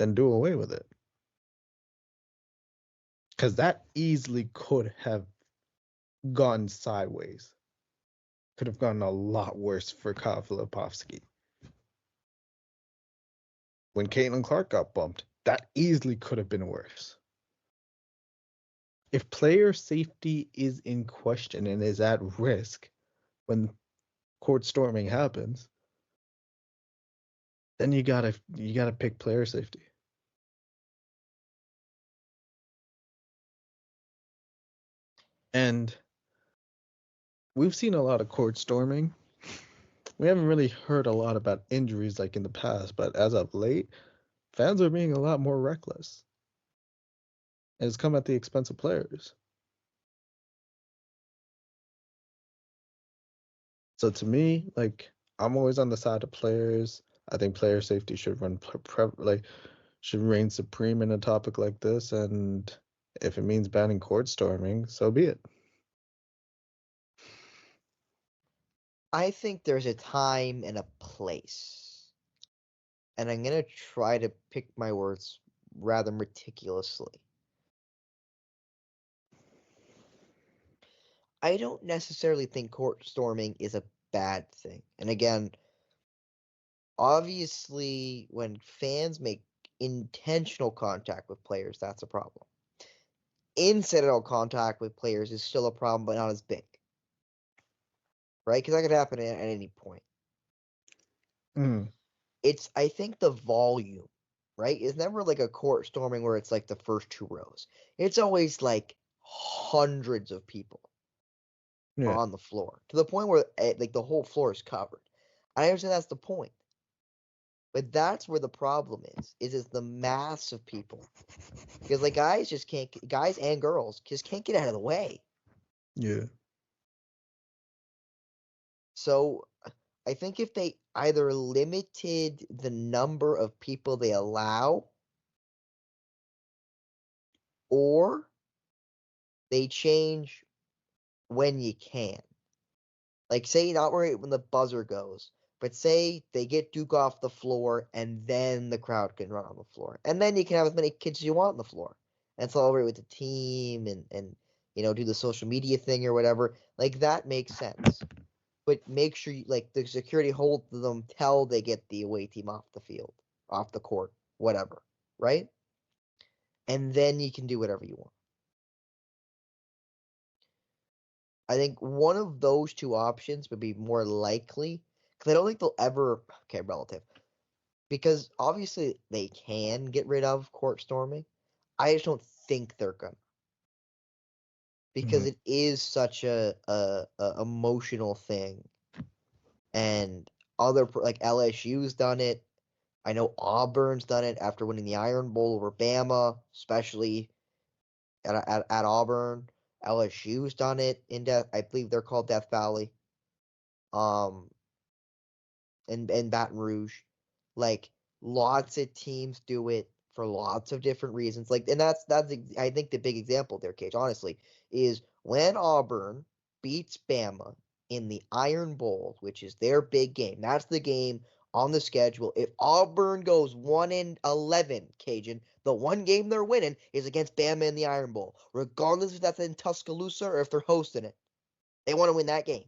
then do away with it. Because that easily could have gone sideways. Could have gone a lot worse for Kyle Filipowski. When Caitlin Clark got bumped, that easily could have been worse. If player safety is in question and is at risk when court storming happens, then you gotta pick player safety. And we've seen a lot of court storming. We haven't really heard a lot about injuries like in the past, but as of late, fans are being a lot more reckless. And it's come at the expense of players. So to me, like I'm always on the side of players. I think player safety should should reign supreme in a topic like this, and if it means banning court storming, so be it. I think there's a time and a place, and I'm gonna try to pick my words rather meticulously. I don't necessarily think court storming is a bad thing. And again, obviously, when fans make intentional contact with players, that's a problem. Incidental contact with players is still a problem, but not as big. Right? Because that could happen at any point. Mm. It's, I think, the volume, right? It's never like a court storming where it's like the first 2 rows. It's always like hundreds of people Yeah. on the floor to the point where like the whole floor is covered. I understand that's the point. But that's where the problem is the mass of people. Because like guys and girls just can't get out of the way. Yeah. So I think if they either limited the number of people they allow, or they change when you can. Like say not right when the buzzer goes, but say they get Duke off the floor and then the crowd can run on the floor. And then you can have as many kids as you want on the floor and celebrate with the team and do the social media thing or whatever. Like that makes sense. but make sure the security holds them till they get the away team off the field, off the court, whatever, right? And then you can do whatever you want. I think one of those two options would be more likely, because I don't think they'll ever, okay, relative, because obviously they can get rid of court storming. I just don't think they're gonna, because it is such a emotional thing, and other like LSU's done it. I know Auburn's done it after winning the Iron Bowl over Bama, especially at Auburn. LSU's done it in Death. I believe they're called Death Valley. In Baton Rouge, like lots of teams do it for lots of different reasons. Like, and that's I think the big example there, Cage, honestly, is when Auburn beats Bama in the Iron Bowl, which is their big game. That's the game on the schedule. If Auburn goes 1-11, Cajun, the one game they're winning is against Bama in the Iron Bowl, regardless if that's in Tuscaloosa or if they're hosting it. They want to win that game.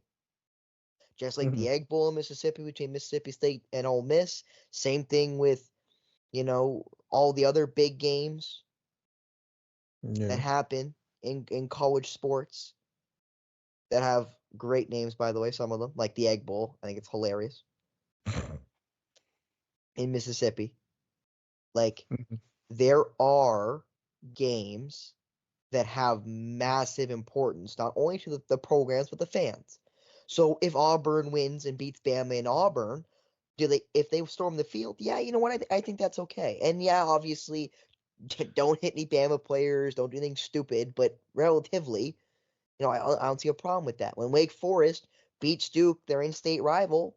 Just like the Egg Bowl in Mississippi between Mississippi State and Ole Miss. Same thing with, all the other big games that happen in college sports that have great names, by the way, some of them, like the Egg Bowl. I think it's hilarious. In Mississippi. Like, there are games that have massive importance, not only to the programs, but the fans. So if Auburn wins and beats Bama in Auburn, if they storm the field, yeah, you know what? I think that's okay. And yeah, obviously, don't hit any Bama players, don't do anything stupid, but relatively, I don't see a problem with that. When Wake Forest beats Duke, their in-state rival,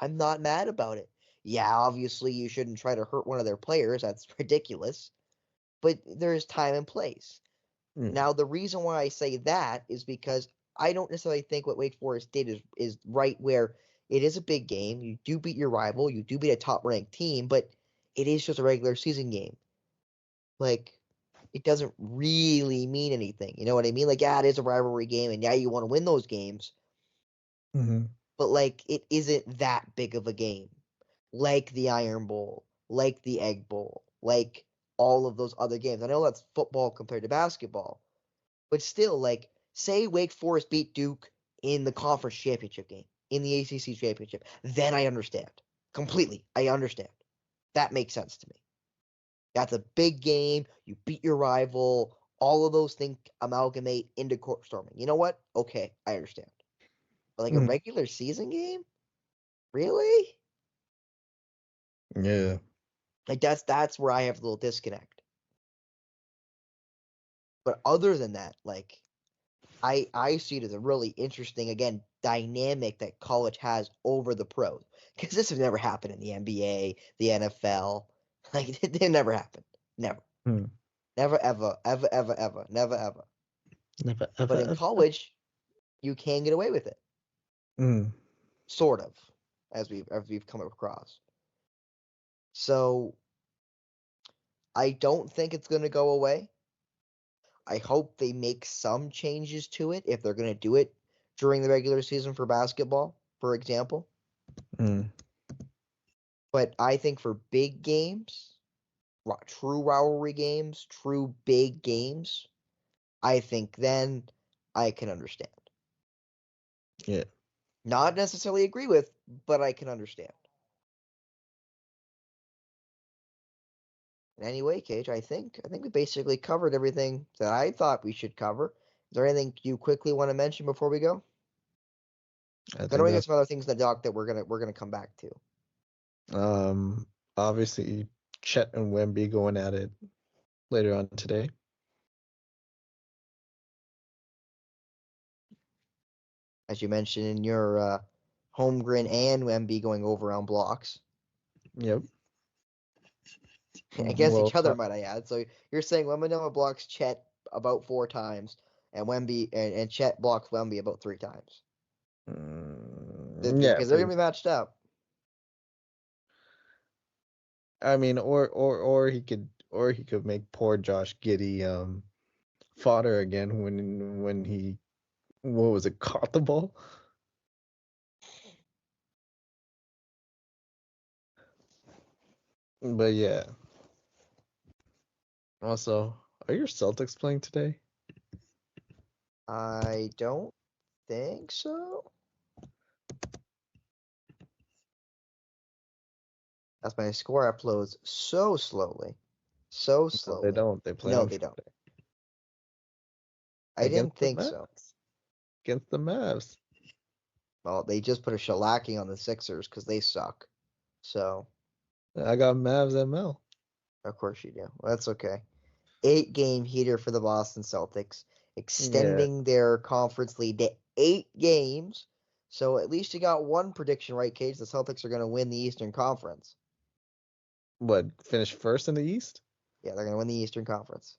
I'm not mad about it. Yeah, obviously, you shouldn't try to hurt one of their players. That's ridiculous. But there's time and place. Now, the reason why I say that is because I don't necessarily think what Wake Forest did is right, where it is a big game. You do beat your rival. You do beat a top-ranked team, but it is just a regular season game. Like, it doesn't really mean anything. You know what I mean? Like, yeah, it is a rivalry game, and yeah, you want to win those games. But, like, it isn't that big of a game. Like the Iron Bowl, like the Egg Bowl, like all of those other games. I know that's football compared to basketball, but still, like, say Wake Forest beat Duke in the conference championship game, in the ACC championship, then I understand. Completely. I understand. That makes sense to me. That's a big game. You beat your rival. All of those things amalgamate into court storming. You know what? Okay, I understand. But like a regular season game? Really? Yeah. Like that's where I have a little disconnect. But other than that, like I see it as a really interesting, again, dynamic that college has over the pros. Because this has never happened in the NBA, the NFL. Like, it never happened. Never. Never, ever, ever, ever, ever. Never, ever. Never, ever, But in ever. college, you can get away with it. Sort of, as we've come across. So, I don't think it's going to go away. I hope they make some changes to it if they're going to do it during the regular season for basketball, for example. But I think for big games, true rivalry games, true big games, I think then I can understand. Yeah. Not necessarily agree with, but I can understand. Anyway, Cage, I think we basically covered everything that I thought we should cover. Is there anything you quickly want to mention before we go? I know we got some other things in the doc that we're gonna come back to. Obviously, Chet and Wemby going at it later on today. As you mentioned in your Holmgren and Wemby going over on blocks. Yep. Against each other, might I add. So you're saying Wembanyama blocks Chet about 4 times, and Wemby and Chet blocks Wemby about 3 times. Yeah, because they're gonna be matched up. I mean, or he could make poor Josh Giddey fodder again when he, what was it, caught the ball. But yeah. Also, are your Celtics playing today? I don't think so. As my score uploads so slowly. So No, slowly. they don't. They play No, on they don't. Friday. I didn't Against the think Mavs. so. Against the Mavs. Well, they just put a shellacking on the Sixers because they suck. So, I got Mavs ML. of course you do. Well, that's okay. 8-game heater for the Boston Celtics, Yeah. extending their conference lead to 8 games. So at least you got one prediction right, Cage. The Celtics are going to win the Eastern Conference. What, finish first in the East? Yeah, they're going to win the Eastern Conference.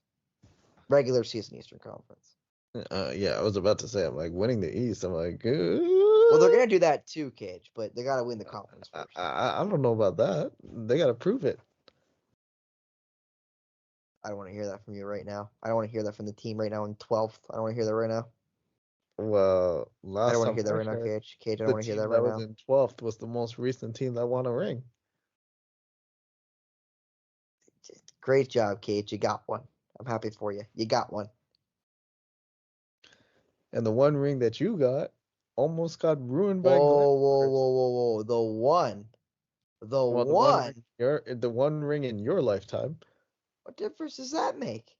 Regular season Eastern Conference. Yeah, I was about to say, I'm like, winning the East. I'm like, Well, they're going to do that too, Cage, but they got to win the conference first. I don't know about that. They got to prove it. I don't want to hear that from you right now. I don't want to hear that from the team right now in 12th. I don't want to hear that right now. Well, I don't last want to time hear that I right now, heard, Cage. Cage, I don't the want to hear team that that right was now. in 12th was the most recent team that won a ring. Great job, Cage. You got one. I'm happy for you. You got one. And the one ring that you got almost got ruined by Glenn. Whoa, whoa, whoa, whoa, whoa. The one. The Well, one? the one ring in your lifetime. What difference does that make?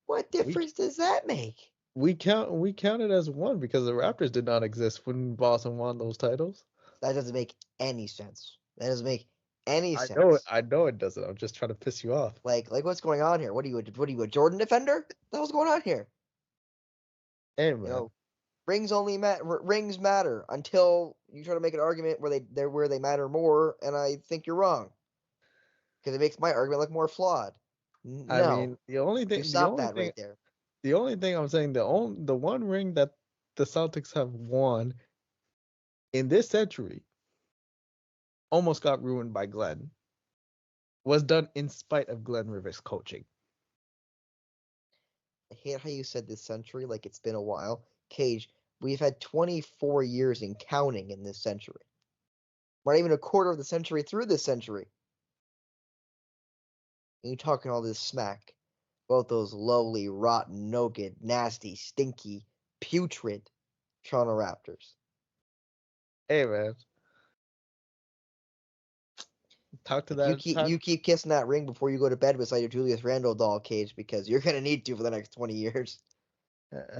What We difference does that make? we count it as one because the Raptors did not exist when Boston won those titles. That doesn't make any sense. That doesn't make any I know it. sense. I know it doesn't. I'm just trying to piss you off. Like what's going on here? What are you, a Jordan defender? What the hell's going on here? Hey You man, know, rings matter until you try to make an argument where they matter more, and I think you're wrong because it makes my argument look more flawed. I No, mean the only you thing, the stop only that thing, right there. the only thing I'm saying, the one ring that the Celtics have won in this century almost got ruined by Glenn. Was done in spite of Glenn Rivers' coaching. I hate how you said this century like it's been a while. Cage, we've had 24 years in counting in this century. We're not even a quarter of the century through this century. And you talking all this smack about those lowly, rotten, no good, nasty, stinky, putrid Toronto Raptors. Hey man, talk to Like you that. keep you keep kissing that ring before you go to bed beside your Julius Randle doll, Cage, because you're gonna need to for the next 20 years.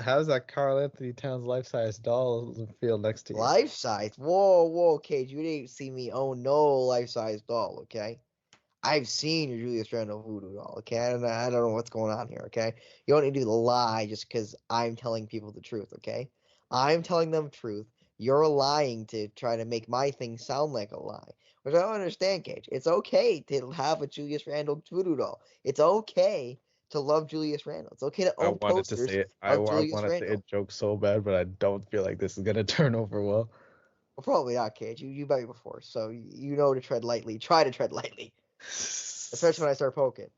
How's that Carl Anthony Towns life-size doll feel next to you? Life size? Whoa, whoa, Cage, you didn't see me own no life size doll, okay? I've seen your Julius Randle voodoo doll, okay? I don't know what's going on here, okay? You don't need to lie just because I'm telling people the truth, okay? I'm telling them the truth. You're lying to try to make my thing sound like a lie, which I don't understand, Cage. It's okay to have a Julius Randle voodoo doll. It's okay to love Julius Randle. It's okay to I own wanted to posters say it. I of Julius wanted to Randle. it joke so bad, but I don't feel like this is gonna turn over well. Well, probably not, Cage. You met me before, so you know to tread lightly. Try to tread lightly, especially when I start poking.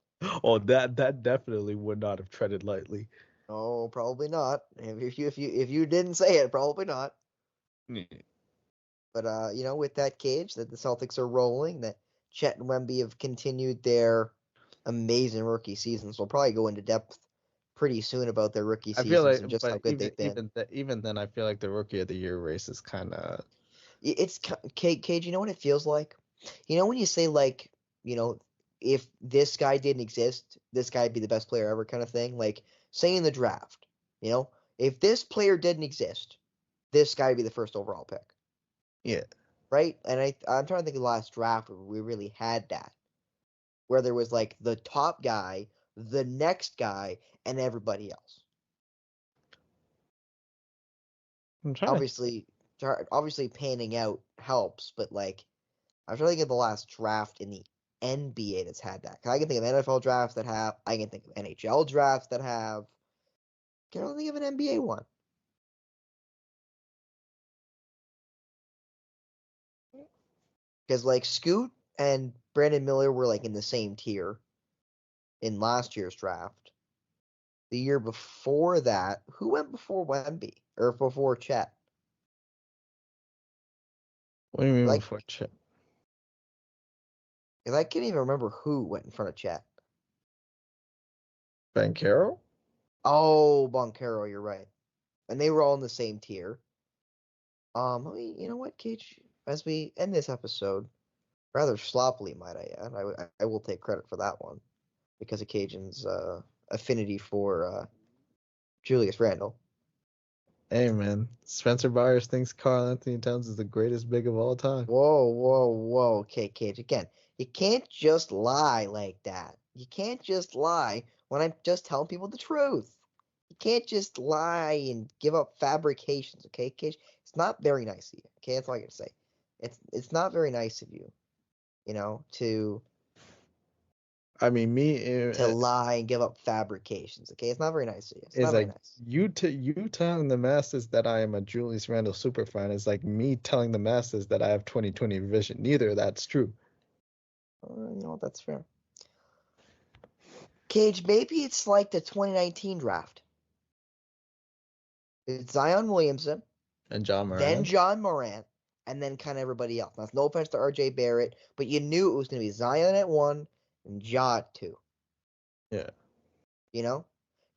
Oh, that definitely would not have treaded lightly. No, probably not. If you didn't say it, probably not. But with that, Cage, that the Celtics are rolling, that Chet and Wemby have continued their amazing rookie seasons. We'll probably go into depth pretty soon about their rookie I feel seasons like, and just how but good they've been. even then, I feel like the rookie of the year race is kind of. It's Cage. You know what it feels like? You know when you say like, you know, if this guy didn't exist, this guy'd be the best player ever, kind of thing. Like say in the draft, if this player didn't exist, this guy would be the first overall pick. Yeah. Right? And I'm trying to think of the last draft where we really had that, where there was like the top guy, the next guy, and everybody else. I'm trying to. Obviously, panning out helps, but like I'm trying to think of the last draft in the NBA that's had that. 'Cause I can think of NFL drafts that have. I can think of NHL drafts that have. Can I think of an NBA one? Because like Scoot and Brandon Miller were like in the same tier in last year's draft. The year before that, who went before Wemby or before Chet? What do you mean Like before Chip? Because I can't even remember who went in front of Chet. Bankero? Oh, Boncaro, you're right. And they were all in the same tier. You know what, Cage? As we end this episode, rather sloppily, might I add, I will take credit for that one because of Cajun's affinity for Julius Randle. Hey, man. Spencer Byers thinks Karl Anthony Towns is the greatest big of all time. Whoa. Okay, Cage, again, you can't just lie like that. You can't just lie when I'm just telling people the truth. You can't just lie and give up fabrications, okay, Cage? It's not very nice of you, okay? That's all I gotta say. It's not very nice of you, to I mean, lie and give up fabrications, okay? It's not very nice of you. It's is not very like nice. you telling the masses that I am a Julius Randle super fan is like me telling the masses that I have 20/20 vision. Neither of that's true. That's fair. Cage, maybe it's like the 2019 draft. It's Zion Williamson, And John Moran. then John Morant, and then kind of everybody else. Now, no offense to RJ Barrett, but you knew it was going to be Zion at 1 and Ja at 2. Yeah.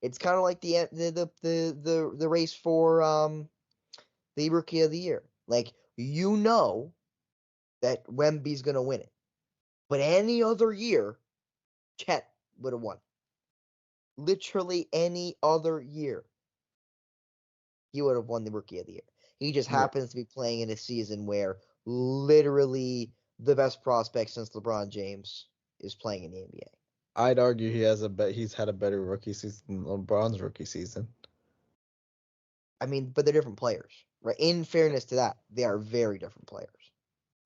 It's kind of like the race for the Rookie of the Year. Like, that Wemby's going to win it. But any other year, Chet would have won. Literally any other year, he would have won the Rookie of the Year. He just happens to be playing in a season where literally the best prospect since LeBron James is playing in the NBA. I'd argue he's had a better rookie season than LeBron's rookie season. I mean, but they're different players, right? In fairness to that, they are very different players.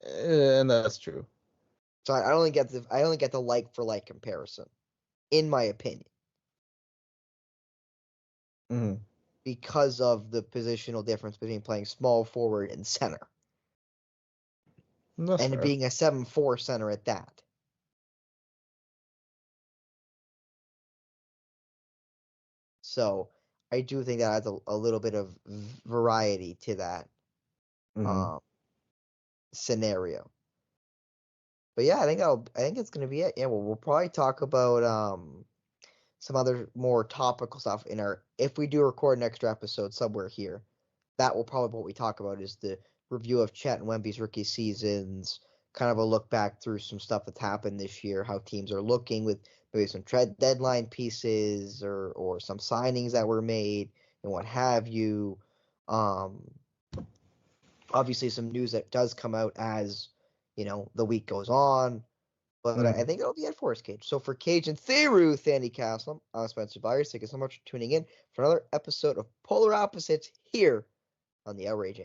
And that's true. So I only get the like for like comparison, in my opinion, because of the positional difference between playing small forward and center, That's and fair. being a 7'4" center at that. So I do think that adds a little bit of variety to that scenario. But yeah, I think it's gonna be it. Yeah, we'll probably talk about some other more topical stuff if we do record an extra episode somewhere here. That will probably what we talk about is the review of Chet and Wemby's rookie seasons, kind of a look back through some stuff that's happened this year, how teams are looking with maybe some deadline pieces or some signings that were made and what have you. Obviously some news that does come out as, the week goes on. But I think that'll be it for us, Cage. So for Cage and Theru, Thandy Castle, I'm Spencer Byers. Thank you so much for tuning in for another episode of Polar Opposites here on the Outrage.